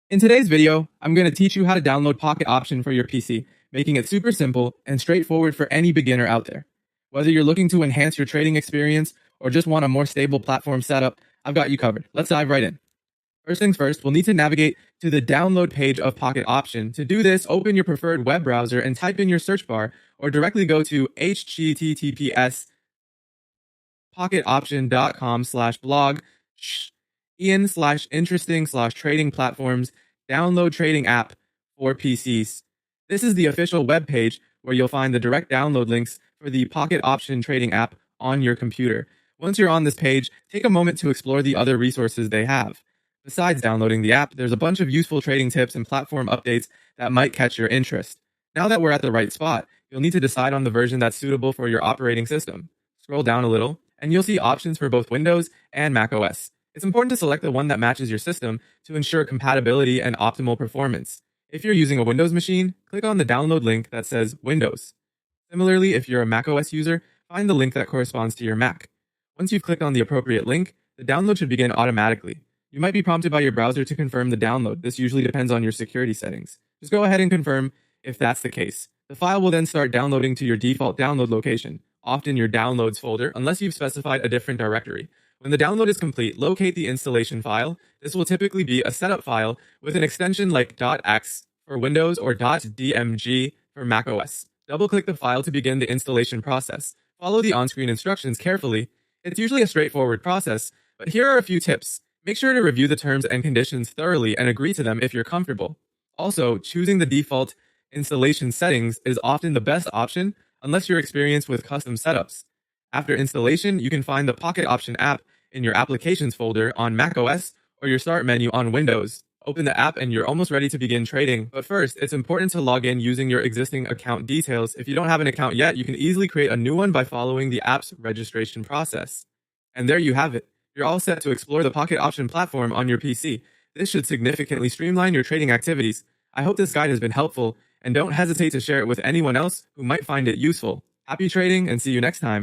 In today's video, I'm going to teach you how to download Pocket Option for your PC, making it super simple and straightforward for any beginner out there. Whether you're looking to enhance your trading experience or just want a more stable platform setup, I've got you covered. Let's dive right in. First things first, we'll need to navigate to the download page of Pocket Option. To do this, open your preferred web browser and type in your search bar, or directly go to https pocketoption.com/blog Ian/interesting/trading platforms download trading app for PCs. This is the official web page where you'll find the direct download links for the Pocket Option trading app on your computer. Once you're on this page, take a moment to explore the other resources they have. Besides downloading the app, there's a bunch of useful trading tips and platform updates that might catch your interest. Now that we're at the right spot, you'll need to decide on the version that's suitable for your operating system. Scroll down a little, and you'll see options for both Windows and macOS. It's important to select the one that matches your system to ensure compatibility and optimal performance. If you're using a Windows machine, click on the download link that says Windows. Similarly, if you're a macOS user, find the link that corresponds to your Mac. Once you've clicked on the appropriate link, the download should begin automatically. You might be prompted by your browser to confirm the download. This usually depends on your security settings. Just go ahead and confirm if that's the case. The file will then start downloading to your default download location, often your downloads folder, unless you've specified a different directory. When the download is complete, locate the installation file. This will typically be a setup file with an extension like .x for Windows or .dmg for macOS. Double-click the file to begin the installation process. Follow the on-screen instructions carefully. It's usually a straightforward process, but here are a few tips. Make sure to review the terms and conditions thoroughly and agree to them if you're comfortable. Also, choosing the default installation settings is often the best option unless you're experienced with custom setups. After installation, you can find the Pocket Option app in your Applications folder on macOS or your Start menu on Windows. Open the app and you're almost ready to begin trading. But first, it's important to log in using your existing account details. If you don't have an account yet, you can easily create a new one by following the app's registration process. And there you have it. You're all set to explore the Pocket Option platform on your PC. This should significantly streamline your trading activities. I hope this guide has been helpful, and don't hesitate to share it with anyone else who might find it useful. Happy trading, and see you next time.